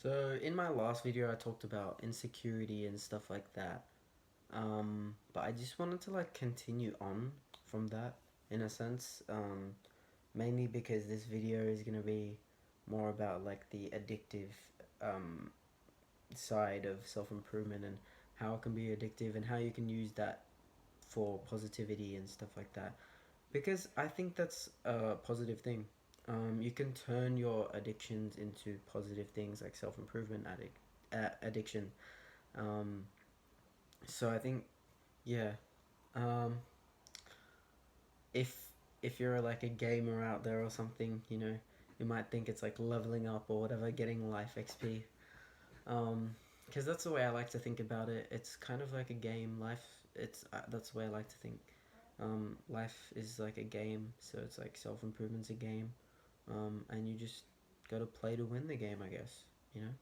So in my last video I talked about insecurity and stuff like that. But I just wanted to like continue on from that in a sense. Mainly because this video is gonna be more about like the addictive um, side of self-improvement and how it can be addictive and how you can use that for positivity and stuff like that. Because I think that's a positive thing. You can turn your addictions into positive things like self-improvement addiction. Um, so I think, yeah, um, if if you're like a gamer out there or something, you might think it's like leveling up or whatever, getting life XP. Because that's the way I like to think about it. It's kind of like a game. That's the way I like to think. Life is like a game, so it's like self improvement's a game, and you just gotta play to win the game, I guess. You know.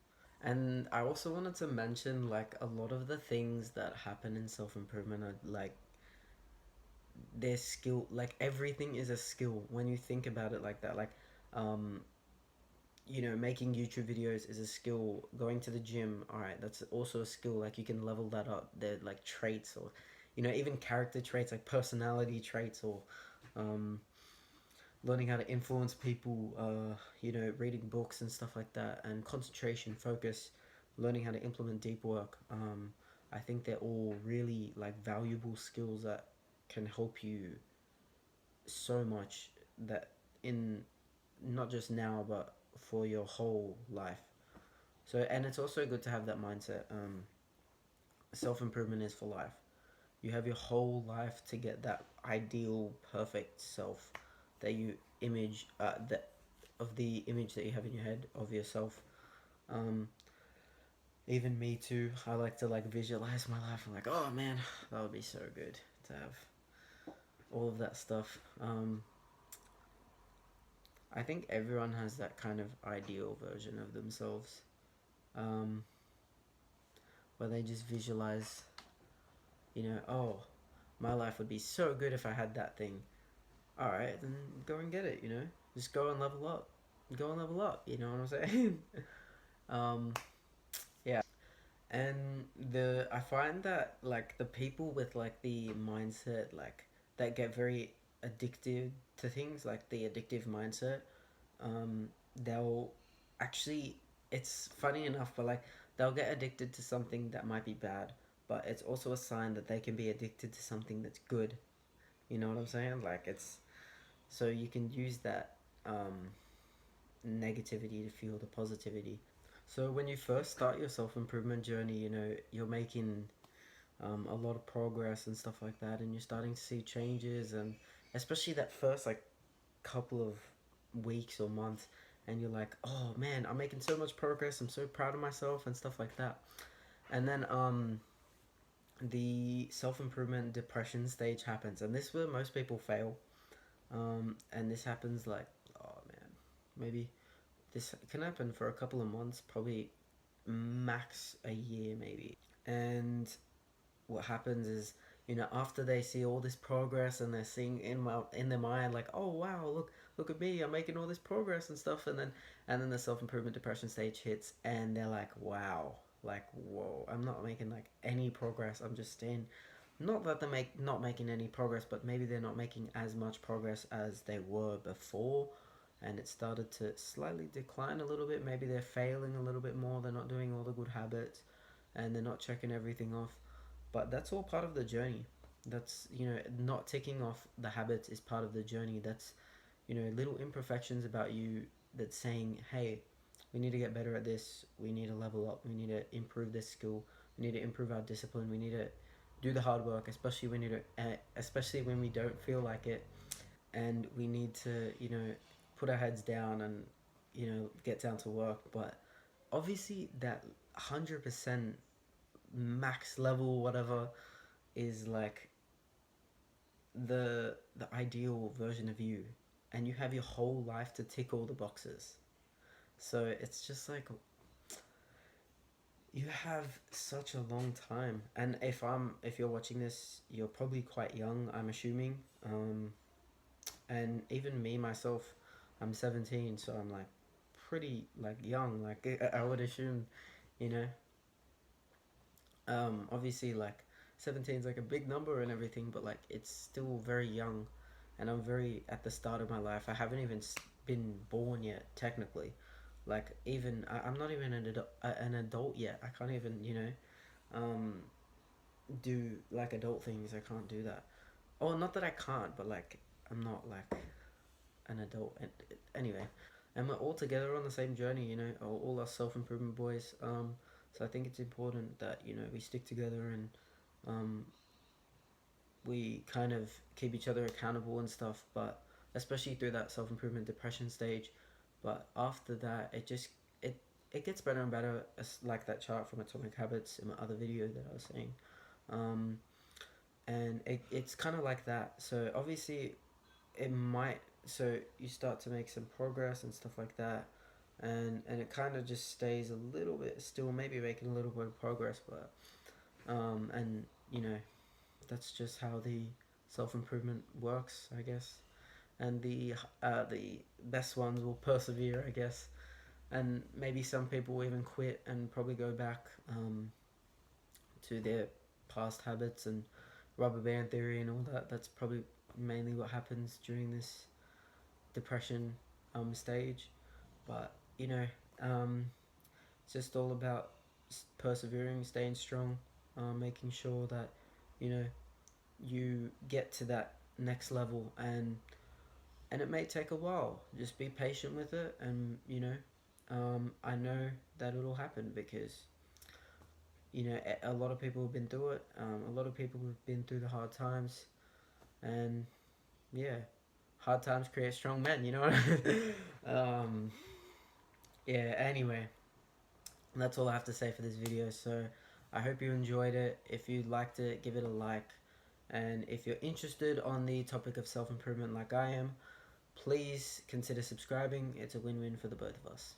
And I also wanted to mention like a lot of the things that happen in self improvement are like their skill. Like everything is a skill when you think about it like that. Um, making YouTube videos is a skill. Going to the gym, all right, that's also a skill. Like you can level that up. They're like traits or, even character traits like personality traits or, um, learning how to influence people. Reading books and stuff like that, and concentration, focus, learning how to implement deep work. I think they're all really like valuable skills that can help you so much that in not just now but for your whole life. So, and it's also good to have that mindset. Self improvement is for life. You have your whole life to get that ideal, perfect self that you image that of the image that you have in your head of yourself. Um, Even me too. I like to like visualize my life. I'm like, oh man, that would be so good to have all of that stuff. I think everyone has that kind of ideal version of themselves, um, where they just visualize, oh, my life would be so good if I had that thing. All right, then go and get it. Just go and level up. Go and level up. You know what I'm saying? um, yeah. And I find that like the people with like the mindset like that get very addicted to things like the addictive mindset, they'll actually, it's funny enough, but like they'll get addicted to something that might be bad, but it's also a sign that they can be addicted to something that's good. You know what I'm saying? Like it's so you can use that negativity to fuel the positivity. So when you first start your self improvement journey, you're making a lot of progress and stuff like that, and you're starting to see changes, and especially that first like couple of weeks or months, and you're like, oh man, I'm making so much progress. I'm so proud of myself and stuff like that. And then the self improvement depression stage happens, and this is where most people fail. And this happens like, oh man, maybe this can happen for a couple of months, probably max a year maybe. And what happens is, after they see all this progress and they're seeing in their mind like, oh wow, look at me, I'm making all this progress and stuff, and then the self-improvement depression stage hits, and they're like, wow, like, whoa, I'm not making like any progress. I'm just staying, not that they're not making any progress, but maybe they're not making as much progress as they were before, and it started to slightly decline a little bit. Maybe they're failing a little bit more, they're not doing all the good habits, and they're not checking everything off. But that's all part of the journey. That's, not ticking off the habits is part of the journey. That's, little imperfections about you that's saying, hey, we need to get better at this. We need to level up. We need to improve this skill. We need to improve our discipline. We need to do the hard work, especially when we don't feel like it, and we need to, put our heads down and, get down to work. But obviously, that 100% max level, whatever, is like the ideal version of you, and you have your whole life to tick all the boxes. So it's just like you have such a long time. And if you're watching this, you're probably quite young, I'm assuming. And even me myself, I'm 17, so I'm like, pretty like young. Like I would assume, you know. Obviously, like 17 is like a big number and everything, but like it's still very young, and I'm very at the start of my life. I haven't even been born yet, technically. Like even I'm not even an adult yet. I can't even um, do like adult things. I can't do that. Oh, not that I can't, but like I'm not like an adult. And anyway, and we're all together on the same journey. All our self improvement boys. So I think it's important that we stick together and um, we kind of keep each other accountable and stuff. But especially through that self improvement depression stage. But after that, it gets better and better. Like that chart from Atomic Habits in my other video that I was saying. Um, and it's kind of like that. So obviously it might, so you start to make some progress and stuff like that, and it kind of just stays a little bit still, maybe making a little bit of progress, but and that's just how the self-improvement works, I guess. And the best ones will persevere, I guess. And maybe some people will even quit and probably go back to their past habits and rubber band theory and all that. That's probably mainly what happens during this depression stage. But it's just all about persevering, staying strong, making sure that you know you get to that next level, and it may take a while. Just be patient with it, and I know that it'll happen because a lot of people have been through it. A lot of people have been through the hard times, and yeah, hard times create strong men. You know what I mean? Yeah. Anyway, that's all I have to say for this video. So I hope you enjoyed it. If you liked it, give it a like. And if you're interested on the topic of self improvement like I am, please consider subscribing. It's a win win for the both of us.